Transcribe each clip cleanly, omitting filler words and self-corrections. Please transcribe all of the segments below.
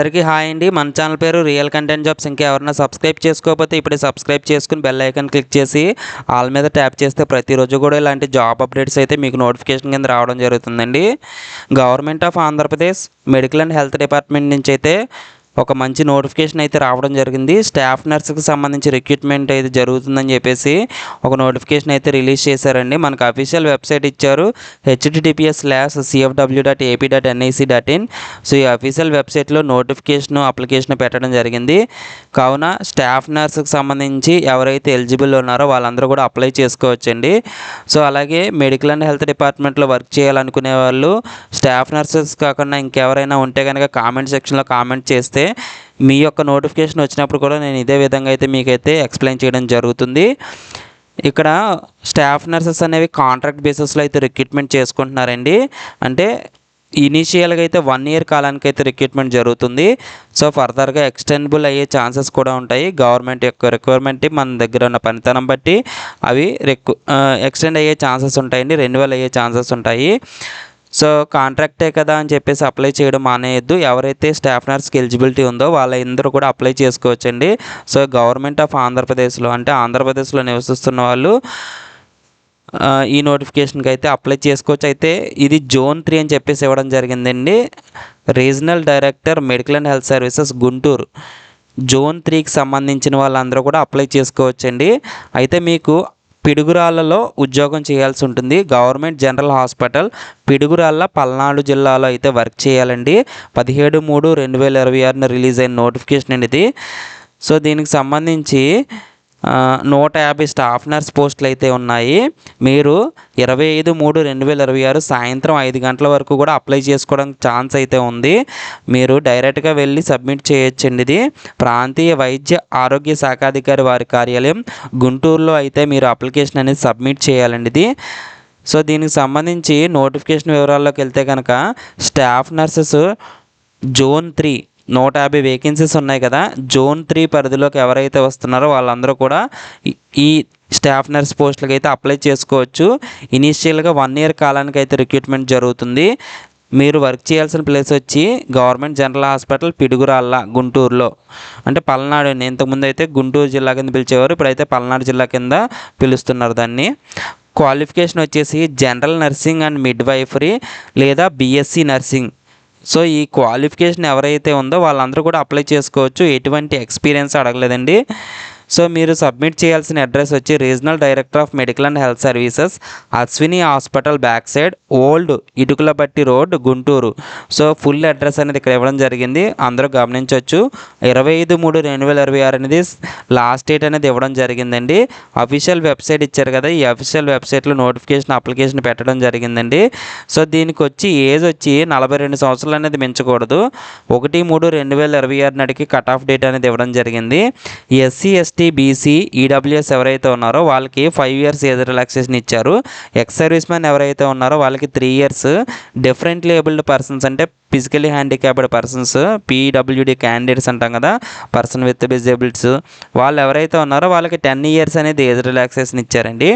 అందరికీ హాయ్ అండి. మన ఛానల్ పేరు రియల్ కంటెంట్ జాబ్స్. ఇంకా ఎవరైనా సబ్స్క్రైబ్ చేసుకోకపోతే ఇప్పుడే సబ్స్క్రైబ్ చేసుకుని బెల్ ఐకాన్ క్లిక్ చేసి ఆల్ మీద ట్యాప్ చేస్తే ప్రతిరోజు కూడా ఇలాంటి జాబ్ అప్డేట్స్ అయితే మీకు నోటిఫికేషన్ కింద రావడం జరుగుతుందండి. Government of Andhra Pradesh medical and health department నుంచి అయితే ఒక మంచి నోటిఫికేషన్ అయితే రావడం జరిగింది. స్టాఫ్ నర్స్కి సంబంధించి రిక్రూట్మెంట్ అయితే జరుగుతుందని చెప్పేసి ఒక నోటిఫికేషన్ అయితే రిలీజ్ చేశారండి. మనకు అఫీషియల్ వెబ్సైట్ ఇచ్చారు, https:/cf.ap.nic.in. సో ఈ అఫీషియల్ వెబ్సైట్లో నోటిఫికేషన్ అప్లికేషన్ పెట్టడం జరిగింది. కావున స్టాఫ్ నర్స్కి సంబంధించి ఎవరైతే ఎలిజిబుల్ ఉన్నారో వాళ్ళందరూ కూడా అప్లై చేసుకోవచ్చండి. సో అలాగే మెడికల్ అండ్ హెల్త్ డిపార్ట్మెంట్లో వర్క్ చేయాలనుకునే వాళ్ళు స్టాఫ్ నర్సెస్ కాకుండా ఇంకెవరైనా ఉంటే కనుక కామెంట్ సెక్షన్లో కామెంట్ చేస్తే మీ యొక్క నోటిఫికేషన్ వచ్చినప్పుడు కూడా నేను ఇదే విధంగా అయితే మీకైతే ఎక్స్ప్లెయిన్ చేయడం జరుగుతుంది. ఇక్కడ స్టాఫ్ నర్సెస్ అనేవి కాంట్రాక్ట్ బేసిస్లో అయితే రిక్రూట్మెంట్ చేసుకుంటున్నారండి. అంటే ఇనీషియల్గా అయితే 1 year కాలానికి అయితే రిక్రూట్మెంట్ జరుగుతుంది. సో ఫర్దర్గా ఎక్స్టెండబుల్ అయ్యే ఛాన్సెస్ కూడా ఉంటాయి. గవర్నమెంట్ యొక్క రిక్వైర్మెంట్ మన దగ్గర ఉన్న పనితనం బట్టి అవి ఎక్స్టెండ్ అయ్యే ఛాన్సెస్ ఉంటాయండి, రెన్యువల్ అయ్యే ఛాన్సెస్ ఉంటాయి. సో కాంట్రాక్టే కదా అని చెప్పేసి అప్లై చేయడం మానేయద్దు. ఎవరైతే స్టాఫ్ నర్స్కి ఎలిజిబిలిటీ ఉందో వాళ్ళందరూ కూడా అప్లై చేసుకోవచ్చండి. సో గవర్నమెంట్ ఆఫ్ ఆంధ్రప్రదేశ్లో అంటే ఆంధ్రప్రదేశ్లో నివసిస్తున్న వాళ్ళు ఈ నోటిఫికేషన్కి అయితే అప్లై చేసుకోవచ్చు. అయితే ఇది Zone 3 అని చెప్పేసి ఇవ్వడం జరిగిందండి. Regional director medical and health services Guntur Zone 3కి సంబంధించిన వాళ్ళందరూ కూడా అప్లై చేసుకోవచ్చండి. అయితే మీకు పిడుగురాళ్ళలో ఉద్యోగం చేయాల్సి ఉంటుంది. Government general hospital Piduguralla Palnadu జిల్లాలో అయితే వర్క్ చేయాలండి. 17/3/2026 రిలీజ్ అయిన నోటిఫికేషన్ అండి ఇది. సో దీనికి సంబంధించి 150 స్టాఫ్ నర్స్ పోస్టులు అయితే ఉన్నాయి. మీరు 25/3/2026 సాయంత్రం 5 గంటల వరకు కూడా అప్లై చేసుకోవడానికి ఛాన్స్ అయితే ఉంది. మీరు డైరెక్ట్గా వెళ్ళి సబ్మిట్ చేయొచ్చండి. ఇది ప్రాంతీయ వైద్య ఆరోగ్య శాఖాధికారి వారి కార్యాలయం గుంటూరులో అయితే మీరు అప్లికేషన్ అనేది సబ్మిట్ చేయాలండి ఇది. సో దీనికి సంబంధించి నోటిఫికేషన్ వివరాల్లోకి వెళ్తే కనుక స్టాఫ్ నర్సెస్ Zone 3 150 వేకెన్సీస్ ఉన్నాయి కదా. Zone 3 పరిధిలోకి ఎవరైతే వస్తున్నారో వాళ్ళందరూ కూడా ఈ స్టాఫ్ నర్స్ పోస్టులకి అయితే అప్లై చేసుకోవచ్చు. ఇనీషియల్గా 1 year కాలానికి అయితే రిక్రూట్మెంట్ జరుగుతుంది. మీరు వర్క్ చేయాల్సిన ప్లేస్ వచ్చి గవర్నమెంట్ జనరల్ హాస్పిటల్ పిడుగురాళ్ళ గుంటూరులో, అంటే పల్నాడు. ఇంతకుముందు అయితే గుంటూరు జిల్లా కింద పిలిచేవారు, ఇప్పుడైతే పల్నాడు జిల్లా కింద పిలుస్తున్నారు దాన్ని. క్వాలిఫికేషన్ వచ్చేసి జనరల్ నర్సింగ్ అండ్ మిడ్వైఫరీ లేదా బీఎస్సీ నర్సింగ్. సో ఈ క్వాలిఫికేషన్ ఎవరైతే ఉందో వాళ్ళందరూ కూడా అప్లై చేసుకోవచ్చు. ఎటువంటి ఎక్స్పీరియన్స్ అడగలేదండి. సో మీరు సబ్మిట్ చేయాల్సిన అడ్రస్ వచ్చి regional director of medical and health services, Ashwini hospital back side, old Itukulabatti road, Guntur. So full address అనేది ఇక్కడ ఇవ్వడం జరిగింది, అందరూ గమనించవచ్చు. 25/3/2026 అనేది లాస్ట్ డేట్ అనేది ఇవ్వడం జరిగిందండి. అఫీషియల్ వెబ్సైట్ ఇచ్చారు కదా, ఈ అఫీషియల్ వెబ్సైట్లో నోటిఫికేషన్ అప్లికేషన్ పెట్టడం జరిగిందండి. సో దీనికి వచ్చి ఏజ్ వచ్చి 42 సంవత్సరాలు అనేది మించకూడదు. 1/3/2026 నాటికి కట్ ఆఫ్ డేట్ అనేది ఇవ్వడం జరిగింది. ఎస్సీ ఎస్టీ బీసీ ఈడబ్ల్యూఎస్ ఎవరైతే ఉన్నారో వాళ్ళకి 5 years ఏజ్ రిలాక్సేషన్ ఇచ్చారు. ఎక్స్ సర్వీస్ మ్యాన్ ఎవరైతే ఉన్నారో వాళ్ళకి 3 years. డిఫరెంట్లీ ఏబుల్డ్ పర్సన్స్ అంటే physically handicapped persons, PWD candidates అంటాం కదా, పర్సన్ విత్ డిజేబిలిటీస్, వాళ్ళు ఎవరైతే ఉన్నారో వాళ్ళకి 10 years అనేది ఏజ్ రిలాక్సేషన్ ఇచ్చారండి.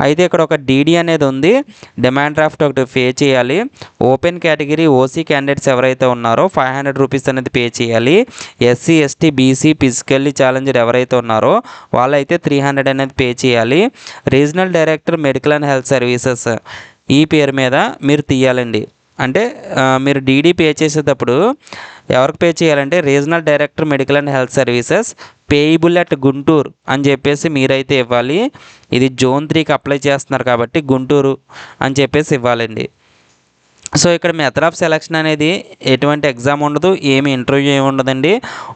అయితే ఇక్కడ ఒక డీడీ అనేది ఉంది, డిమాండ్ డ్రాఫ్ట్ ఒకటి పే చేయాలి. ఓపెన్ కేటగిరీ ఓసీ క్యాండిడేట్స్ ఎవరైతే ఉన్నారో 500 రూపీస్ అనేది పే చేయాలి. SC ST BC physically challenged ఎవరైతే ఉన్నారో వాళ్ళైతే 300 అనేది పే చేయాలి. Regional director medical and health services ఈ పేరు మీద మీరు తీయాలండి. అంటే మీరు డీడీ పే చేసేటప్పుడు ఎవరికి పే చేయాలంటే regional director medical and health services payable at Guntur అని చెప్పేసి మీరైతే ఇవ్వాలి. ఇది Zone 3కి అప్లై చేస్తున్నారు కాబట్టి గుంటూరు అని చెప్పేసి ఇవ్వాలండి. సో ఇక్కడ మెథడ్ ఆఫ్ సెలక్షన్ అనేది ఎటువంటి ఎగ్జామ్ ఉండదు, ఏమి ఇంటర్వ్యూ ఏమి ఉండదండి.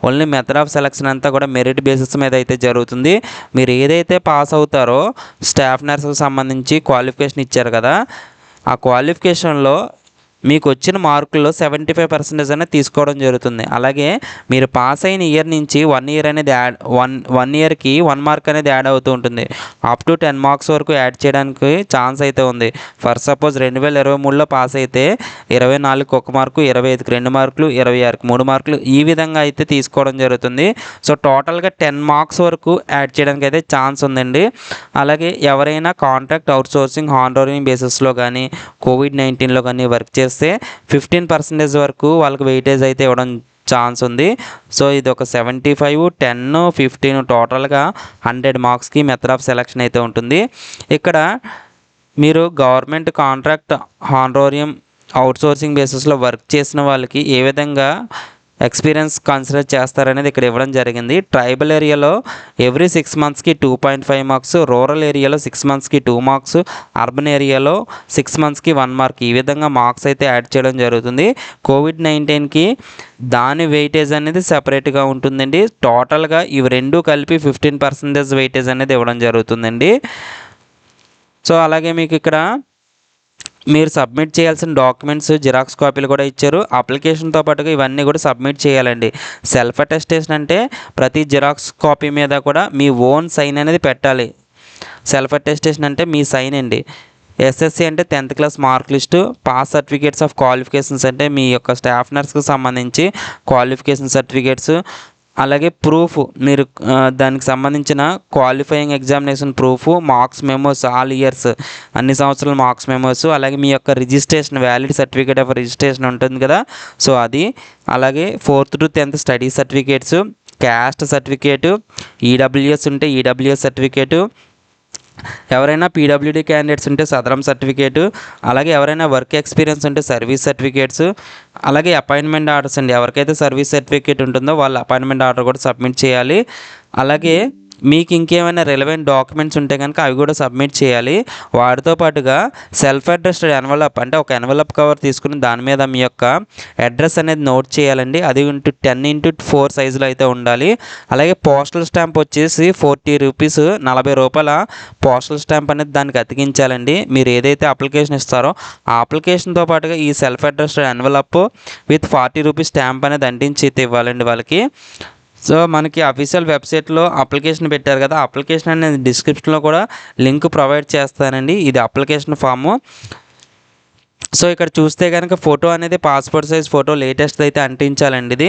ఓన్లీ మెథడ్ ఆఫ్ సెలక్షన్ అంతా కూడా మెరిట్ బేసిస్ మీద అయితే జరుగుతుంది. మీరు ఏదైతే పాస్ అవుతారో స్టాఫ్ నర్స్కి సంబంధించి క్వాలిఫికేషన్ ఇచ్చారు కదా, ఆ క్వాలిఫికేషన్లో మీకు వచ్చిన మార్కుల్లో 75% అనేది తీసుకోవడం జరుగుతుంది. అలాగే మీరు పాస్ అయిన ఇయర్ నుంచి 1 year అనేది వన్ ఇయర్కి 1 mark అనేది యాడ్ అవుతూ ఉంటుంది. అప్ టు 10 marks వరకు యాడ్ చేయడానికి ఛాన్స్ అయితే ఉంది. ఫర్ సపోజ్ 2023లో పాస్ అయితే 24కి 1 మార్కు, 25కి 2 మార్కులు, 26కి 3 మార్కులు ఈ విధంగా అయితే తీసుకోవడం జరుగుతుంది. సో టోటల్గా 10 marks వరకు యాడ్ చేయడానికి అయితే ఛాన్స్ ఉందండి. అలాగే ఎవరైనా కాంట్రాక్ట్ అవుట్సోర్సింగ్ హానరరీ బేసిస్లో కానీ COVID-19లో కానీ వర్క్ చేస్తే 15% వరకు వాళ్ళకి వెయిటేజ్ అయితే ఇవ్వడం ఛాన్స్ ఉంది. సో ఇది ఒక 75, 10, 15 టోటల్గా 100 మార్క్స్కి మెథడ్ ఆఫ్ సెలక్షన్ అయితే ఉంటుంది. ఇక్కడ మీరు గవర్నమెంట్ కాంట్రాక్ట్ హానరోరియం అవుట్సోర్సింగ్ బేసిస్లో వర్క్ చేసిన వాళ్ళకి ఏ విధంగా ఎక్స్పీరియన్స్ కన్సిడర్ చేస్తారనేది ఇక్కడ ఇవ్వడం జరిగింది. ట్రైబల్ ఏరియాలో ఎవ్రీ 6 మంత్స్కి 2.5 మార్క్స్, రూరల్ ఏరియాలో 6 మంత్స్కి 2 మార్క్స్, అర్బన్ ఏరియాలో 6 మంత్స్కి 1 మార్క్, ఈ విధంగా మార్క్స్ అయితే యాడ్ చేయడం జరుగుతుంది. కోవిడ్-19కి దాని వెయిటేజ్ అనేది సెపరేట్గా ఉంటుందండి. టోటల్గా ఇవి రెండు కలిపి 15% వెయిటేజ్ అనేది ఇవ్వడం జరుగుతుందండి. సో అలాగే మీకు ఇక్కడ మీరు సబ్మిట్ చేయాల్సిన డాక్యుమెంట్స్ జిరాక్స్ కాపీలు కూడా ఇచ్చారు. అప్లికేషన్తో పాటుగా ఇవన్నీ కూడా సబ్మిట్ చేయాలండి. సెల్ఫ్ అటెస్టేషన్ అంటే ప్రతి జిరాక్స్ కాపీ మీద కూడా మీ ఓన్ సైన్ అనేది పెట్టాలి. సెల్ఫ్ అటెస్టేషన్ అంటే మీ సైన్ అండి. ఎస్ఎస్సి అంటే 10th class mark list, pass certificates of qualifications అంటే మీ యొక్క స్టాఫ్ నర్స్కి సంబంధించి క్వాలిఫికేషన్ సర్టిఫికేట్స్, అలాగే ప్రూఫ్ మీరు దానికి సంబంధించిన qualifying examination proof, marks memos all years అన్ని సంవత్సరాల మార్క్స్ మెమోస్, అలాగే మీ యొక్క registration valid certificate of registration ఉంటుంది కదా, సో అది, అలాగే 4th to 10th study certificates, caste certificate, EWS ఉంటే ఈడబ్ల్యూఎస్ సర్టిఫికేటు, ఎవరైనా పీడబ్ల్యూడీ క్యాండిడేట్స్ ఉంటే సదరం సర్టిఫికేటు, అలాగే ఎవరైనా వర్క్ ఎక్స్పీరియన్స్ ఉంటే సర్వీస్ సర్టిఫికేట్స్, అలాగే అపాయింట్మెంట్ ఆర్డర్స్ అండి. ఎవరికైతే సర్వీస్ సర్టిఫికేట్ ఉంటుందో వాళ్ళ అపాయింట్మెంట్ ఆర్డర్ కూడా సబ్మిట్ చేయాలి. అలాగే మీకు ఇంకేమైనా రిలవెంట్ డాక్యుమెంట్స్ ఉంటే కనుక అవి కూడా సబ్మిట్ చేయాలి. వాటితో పాటుగా సెల్ఫ్ అడ్రస్డ్ ఎన్వలప్ అంటే ఒక ఎన్వలప్ కవర్ తీసుకుని దాని మీద మీ యొక్క అడ్రస్ అనేది నోట్ చేయాలండి. అది 10x4 సైజులో అయితే ఉండాలి. అలాగే పోస్టల్ స్టాంప్ వచ్చేసి 40 రూపీస్, 40 రూపాయల పోస్టల్ స్టాంప్ అనేది దానికి అతికించాలండి. మీరు ఏదైతే అప్లికేషన్ ఇస్తారో ఆ అప్లికేషన్తో పాటుగా ఈ self addressed envelope with 40 rupees stamp అనేది అంటించి అయితే ఇవ్వాలండి వాళ్ళకి. సో మనకి అఫీషియల్ వెబ్సైట్లో అప్లికేషన్ పెట్టారు కదా, అప్లికేషన్ అనేది డిస్క్రిప్షన్లో కూడా లింక్ ప్రొవైడ్ చేస్తానండి. ఇది అప్లికేషన్ ఫాము. సో ఇక్కడ చూస్తే కనుక ఫోటో అనేది పాస్పోర్ట్ సైజ్ ఫోటో లేటెస్ట్ అయితే అంటించాలండి ఇది.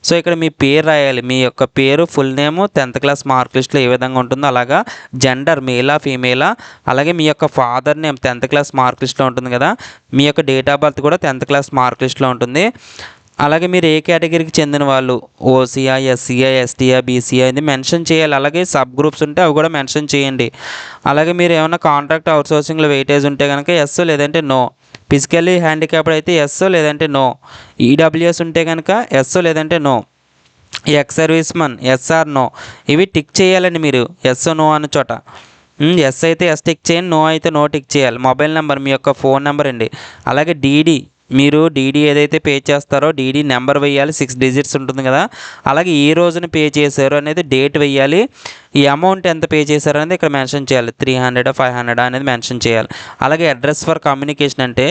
సో ఇక్కడ మీ పేరు రాయాలి. మీ యొక్క పేరు, full name, 10th class mark లిస్ట్లో ఏ విధంగా ఉంటుందో అలాగా, జెండర్ మేలా ఫీమేలా, అలాగే మీ యొక్క father name 10th class mark లిస్ట్లో ఉంటుంది కదా, మీ యొక్క డేట్ ఆఫ్ బర్త్ కూడా 10th క్లాస్ మార్క్ లిస్ట్లో ఉంటుంది. అలాగే మీరు ఏ కేటగిరీకి చెందిన వాళ్ళు, ఓసీఆ, ఎస్సీఆ, ఎస్టీఆ, బీసీఆ ఇది మెన్షన్ చేయాలి. అలాగే సబ్ గ్రూప్స్ ఉంటే అవి కూడా మెన్షన్ చేయండి. అలాగే మీరు ఏమైనా కాంట్రాక్ట్ అవుట్సోర్సింగ్లో వెయిటేజ్ ఉంటే కనుక ఎస్ లేదంటే నో, ఫిజికల్లీ హ్యాండిక్యాప్డ్ అయితే ఎస్ లేదంటే నో, ఈడబ్ల్యూఎస్ ఉంటే కనుక ఎస్ లేదంటే no, ex service Mann yes are no ఇవి టిక్ చేయాలండి. మీరు ఎస్ నో అన్న చోట ఎస్ అయితే ఎస్ టిక్ చేయండి, నో అయితే నో టిక్ చేయాలి. మొబైల్ నెంబర్, మీ యొక్క ఫోన్ నెంబర్ అండి. అలాగే డీడీ, మీరు డీడీ ఏదైతే పే చేస్తారో డీడీ నెంబర్ వేయాలి, 6 డిజిట్స్ ఉంటుంది కదా. అలాగే ఏ రోజున పే చేశారు అనేది డేట్ వేయాలి. ఈ అమౌంట్ ఎంత పే చేశారు అనేది ఇక్కడ మెన్షన్ చేయాలి. 300 500 అనేది మెన్షన్ చేయాలి. అలాగే అడ్రస్ ఫర్ కమ్యూనికేషన్ అంటే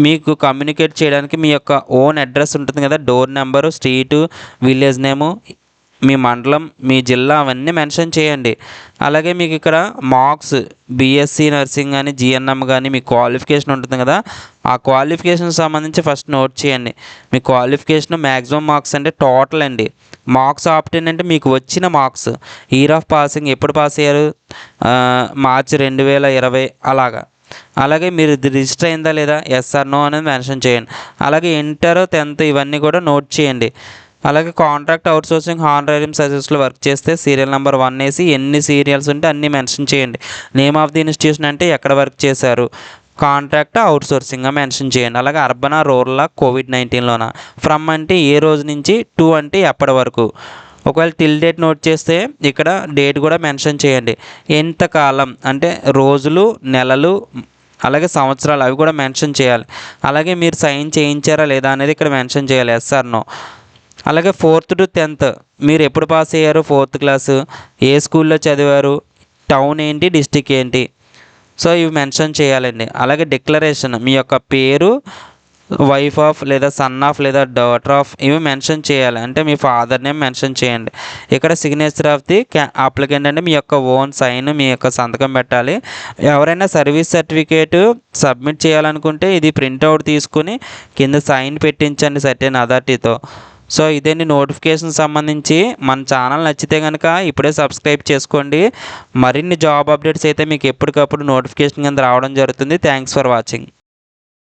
మీకు కమ్యూనికేట్ చేయడానికి మీ యొక్క ఓన్ అడ్రస్ ఉంటుంది కదా, door number, street, village name, మీ మండలం, మీ జిల్లా అవన్నీ మెన్షన్ చేయండి. అలాగే మీకు ఇక్కడ మార్క్స్ బీఎస్సీ నర్సింగ్ కానీ జిఎన్ఎం కానీ మీ క్వాలిఫికేషన్ ఉంటుంది కదా, ఆ క్వాలిఫికేషన్ సంబంధించి ఫస్ట్ నోట్ చేయండి. మీ క్వాలిఫికేషన్ మ్యాక్సిమం మార్క్స్ అంటే టోటల్ అండి. మార్క్స్ ఆప్టెన్ అంటే మీకు వచ్చిన మార్క్స్, ఇయర్ ఆఫ్ పాసింగ్ ఎప్పుడు పాస్ అయ్యారు, మార్చి 2020 అలాగా. అలాగే మీరు ఇది రిజిస్టర్ అయిందా లేదా, ఎస్ ఆర్ నో అనేది మెన్షన్ చేయండి. అలాగే ఇంటర్ 10th ఇవన్నీ కూడా నోట్ చేయండి. అలాగే కాంట్రాక్ట్ అవుట్సోర్సింగ్ హానరేరియం సర్వీస్లో వర్క్ చేస్తే సీరియల్ నెంబర్ 1 వేసి ఎన్ని సీరియల్స్ ఉంటే అన్నీ మెన్షన్ చేయండి. నేమ్ ఆఫ్ ది ఇన్స్టిట్యూషన్ అంటే ఎక్కడ వర్క్ చేశారు, కాంట్రాక్ట్ అవుట్సోర్సింగ్గా మెన్షన్ చేయండి. అలాగే అర్బనా, రూరల్, కోవిడ్-19లోన, ఫ్రమ్ అంటే ఏ రోజు నుంచి, టు అంటే ఎప్పటి వరకు. ఒకవేళ టిల్ డేట్ నోట్ చేస్తే ఇక్కడ డేట్ కూడా మెన్షన్ చేయండి. ఎంతకాలం అంటే రోజులు, నెలలు, అలాగే సంవత్సరాలు అవి కూడా మెన్షన్ చేయాలి. అలాగే మీరు సైన్ చేయించారా లేదా అనేది ఇక్కడ మెన్షన్ చేయాలి, ఎస్ ఆర్ నో. అలాగే 4th to 10th మీరు ఎప్పుడు పాస్ అయ్యారు, 4th క్లాసు, ఏ స్కూల్లో చదివారు, టౌన్ ఏంటి, డిస్టిక్ ఏంటి, సో ఇవి మెన్షన్ చేయాలండి. అలాగే డిక్లరేషన్ మీ యొక్క పేరు, వైఫ్ ఆఫ్ లేదా సన్ ఆఫ్ లేదా డాటర్ ఆఫ్ ఇవి మెన్షన్ చేయాలి. అంటే మీ ఫాదర్ నేమ్ మెన్షన్ చేయండి. ఇక్కడ సిగ్నేచర్ ఆఫ్ ది అప్లికెంట్ అంటే మీ యొక్క ఓన్ సైన్, మీ యొక్క సంతకం పెట్టాలి. ఎవరైనా సర్వీస్ సర్టిఫికేట్ సబ్మిట్ చేయాలనుకుంటే ఇది ప్రింట్అవుట్ తీసుకుని కింద సైన్ పెట్టించండి సర్టెన్ అథారిటీతో. సో ఇదేంటి నోటిఫికేషన్ సంబంధించి. మన ఛానల్ నచ్చితే కనుక ఇప్పుడే సబ్స్క్రైబ్ చేసుకోండి. మరిన్ని జాబ్ అప్డేట్స్ అయితే మీకు ఎప్పటికప్పుడు నోటిఫికేషన్ కింద రావడం జరుగుతుంది. Thanks for watching.